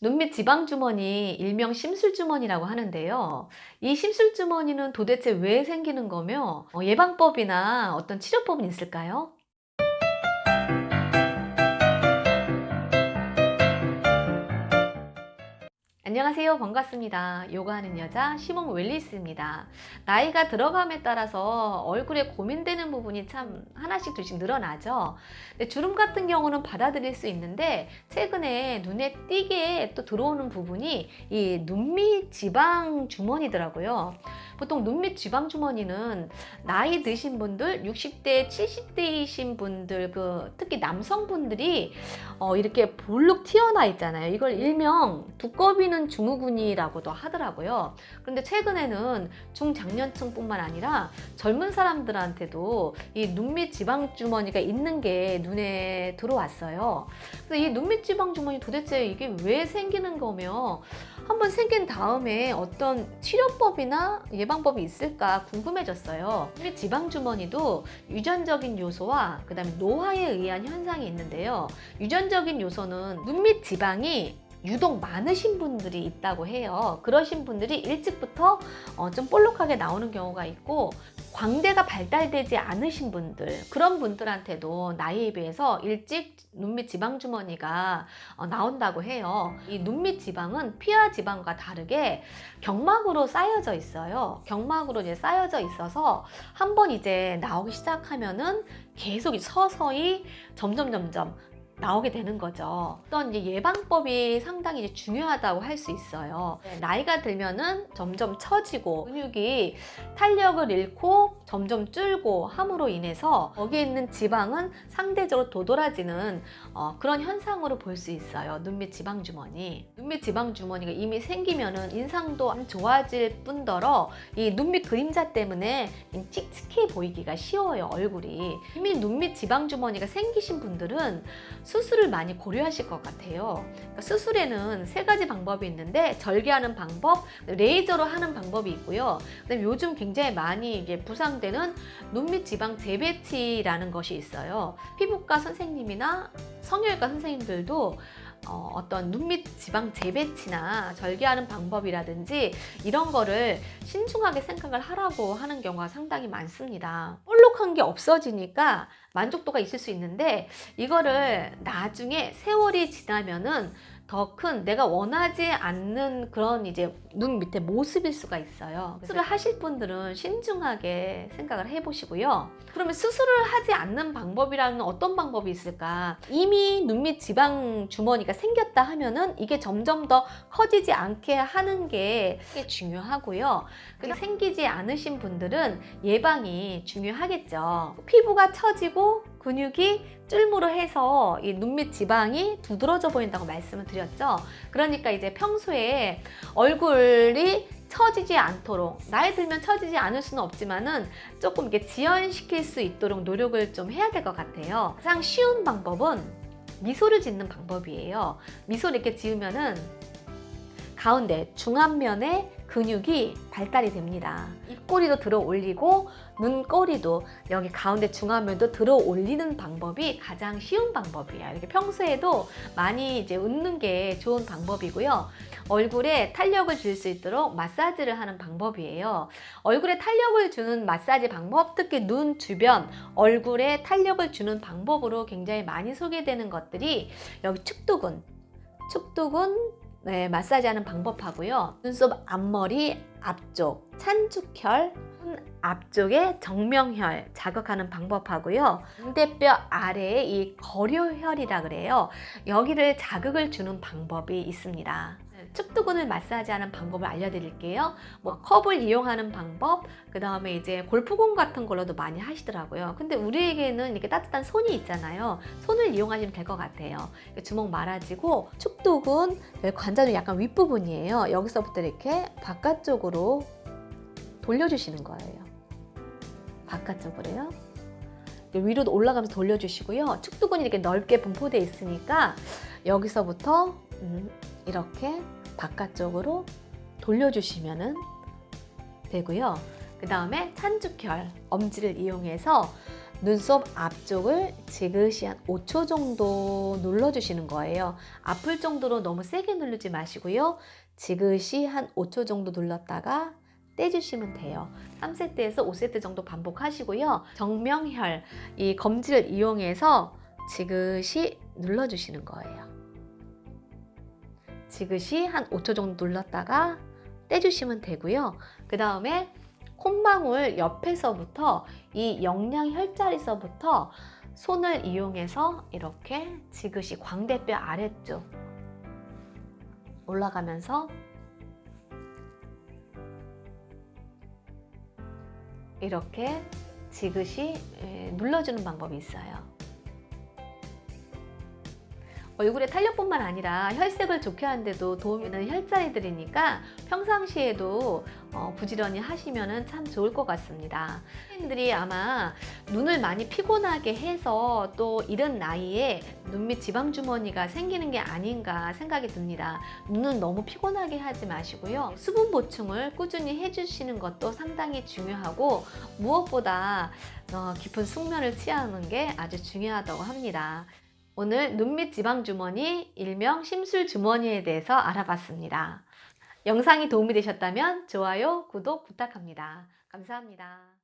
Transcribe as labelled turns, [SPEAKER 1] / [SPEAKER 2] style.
[SPEAKER 1] 눈밑 지방주머니, 일명 심술주머니라고 하는데요. 이 심술주머니는 도대체 왜 생기는 거며 예방법이나 어떤 치료법은 있을까요? 안녕하세요. 반갑습니다. 요가하는 여자 시몬 웰리스입니다. 나이가 들어감에 따라서 얼굴에 고민되는 부분이 참 하나씩 둘씩 늘어나죠. 근데 주름 같은 경우는 받아들일 수 있는데 최근에 눈에 띄게 또 들어오는 부분이 이 눈밑 지방 주머니더라고요. 보통 눈밑 지방 주머니는 나이 드신 분들, 60대, 70대이신 분들, 특히 남성분들이 이렇게 볼록 튀어나 있잖아요. 이걸 일명 두꺼비는 증후군이라고도 하더라고요. 그런데 최근에는 중장년층뿐만 아니라 젊은 사람들한테도 이 눈밑 지방 주머니가 있는 게 눈에 들어왔어요. 그래서 이 눈밑 지방 주머니 도대체 이게 왜 생기는 거며 한번 생긴 다음에 어떤 치료법이나 예방법이 있을까 궁금해졌어요. 눈밑 지방 주머니도 유전적인 요소와 그 다음에 노화에 의한 현상이 있는데요. 유전적인 요소는 눈밑 지방이 유독 많으신 분들이 있다고 해요. 그러신 분들이 일찍부터 좀 볼록하게 나오는 경우가 있고, 광대가 발달되지 않으신 분들, 그런 분들한테도 나이에 비해서 일찍 눈밑 지방 주머니가 나온다고 해요. 이 눈밑 지방은 피하 지방과 다르게 경막으로 쌓여져 있어요. 경막으로 이제 쌓여져 있어서 한번 이제 나오기 시작하면은 계속 서서히 점점 나오게 되는 거죠. 어떤 이제 예방법이 상당히 이제 중요하다고 할 수 있어요. 나이가 들면은 점점 처지고 근육이 탄력을 잃고 점점 줄고 함으로 인해서 거기에 있는 지방은 상대적으로 도드라지는 그런 현상으로 볼 수 있어요. 눈밑 지방 주머니. 눈밑 지방 주머니가 이미 생기면은 인상도 안 좋아질 뿐더러 이 눈밑 그림자 때문에 칙칙해 보이기가 쉬워요, 얼굴이. 이미 눈밑 지방 주머니가 생기신 분들은 수술을 많이 고려하실 것 같아요. 그러니까 수술에는 세 가지 방법이 있는데 절개하는 방법, 레이저로 하는 방법이 있고요. 그다음에 요즘 굉장히 많이 이게 부상되는 눈밑 지방 재배치라는 것이 있어요. 피부과 선생님이나 성형외과 선생님들도 어떤 눈밑 지방 재배치나 절개하는 방법이라든지 이런 거를 신중하게 생각을 하라고 하는 경우가 상당히 많습니다. 볼록한 게 없어지니까 만족도가 있을 수 있는데 이거를 나중에 세월이 지나면은 더 큰 내가 원하지 않는 그런 이제 눈 밑에 모습일 수가 있어요. 수술을 하실 분들은 신중하게 생각을 해보시고요. 그러면 수술을 하지 않는 방법이라는 어떤 방법이 있을까? 이미 눈밑 지방 주머니가 생겼다 하면은 이게 점점 더 커지지 않게 하는 게 중요하고요. 그리고 생기지 않으신 분들은 예방이 중요하겠죠. 피부가 처지고 근육이 쫄무로 해서 이 눈밑 지방이 두드러져 보인다고 말씀을 드렸죠. 그러니까 이제 평소에 얼굴이 처지지 않도록, 나이 들면 처지지 않을 수는 없지만은 조금 이렇게 지연시킬 수 있도록 노력을 좀 해야 될 것 같아요. 가장 쉬운 방법은 미소를 짓는 방법이에요. 미소를 이렇게 지으면은 가운데 중안면에 근육이 발달이 됩니다. 입꼬리도 들어 올리고 눈꼬리도 여기 가운데 중안면도 들어 올리는 방법이 가장 쉬운 방법이에요. 이렇게 평소에도 많이 이제 웃는 게 좋은 방법이고요. 얼굴에 탄력을 줄 수 있도록 마사지를 하는 방법이에요. 얼굴에 탄력을 주는 마사지 방법, 특히 눈 주변 얼굴에 탄력을 주는 방법으로 굉장히 많이 소개되는 것들이 여기 축두근 네, 마사지하는 방법하고요. 눈썹 앞머리 앞쪽, 찬축혈, 손 앞쪽에 정명혈 자극하는 방법하고요. 광대뼈 아래에 이 거료혈이라 그래요. 여기를 자극을 주는 방법이 있습니다. 축두근을 마사지하는 방법을 알려드릴게요. 컵을 이용하는 방법, 그 다음에 이제 골프공 같은 걸로도 많이 하시더라고요. 근데 우리에게는 이렇게 따뜻한 손이 있잖아요. 손을 이용하시면 될 것 같아요. 주먹 말아지고 축두근 관자놀 약간 윗부분이에요. 여기서부터 이렇게 바깥쪽으로 돌려주시는 거예요. 바깥쪽으로요. 위로 올라가면서 돌려주시고요. 축두근이 이렇게 넓게 분포되어 있으니까 여기서부터 이렇게 바깥쪽으로 돌려주시면 되고요. 그 다음에 찬축혈, 엄지를 이용해서 눈썹 앞쪽을 지그시 한 5초 정도 눌러주시는 거예요. 아플 정도로 너무 세게 누르지 마시고요. 지그시 한 5초 정도 눌렀다가 떼주시면 돼요. 3세트에서 5세트 정도 반복하시고요. 정명혈, 이 검지를 이용해서 지그시 눌러주시는 거예요. 지그시 한 5초 정도 눌렀다가 떼주시면 되고요. 그 다음에 콧망울 옆에서부터 이 영양혈자리서부터 손을 이용해서 이렇게 지그시 광대뼈 아래쪽 올라가면서 이렇게 지그시 눌러주는 방법이 있어요. 얼굴의 탄력뿐만 아니라 혈색을 좋게 하는데도 도움이 되는 혈자리들이니까 평상시에도 부지런히 하시면 참 좋을 것 같습니다. 선생님들이 아마 눈을 많이 피곤하게 해서 또 이른 나이에 눈 밑 지방주머니가 생기는 게 아닌가 생각이 듭니다. 눈은 너무 피곤하게 하지 마시고요. 수분 보충을 꾸준히 해주시는 것도 상당히 중요하고 무엇보다 깊은 숙면을 취하는 게 아주 중요하다고 합니다. 오늘 눈밑 지방주머니, 일명 심술주머니에 대해서 알아봤습니다. 영상이 도움이 되셨다면 좋아요, 구독 부탁합니다. 감사합니다.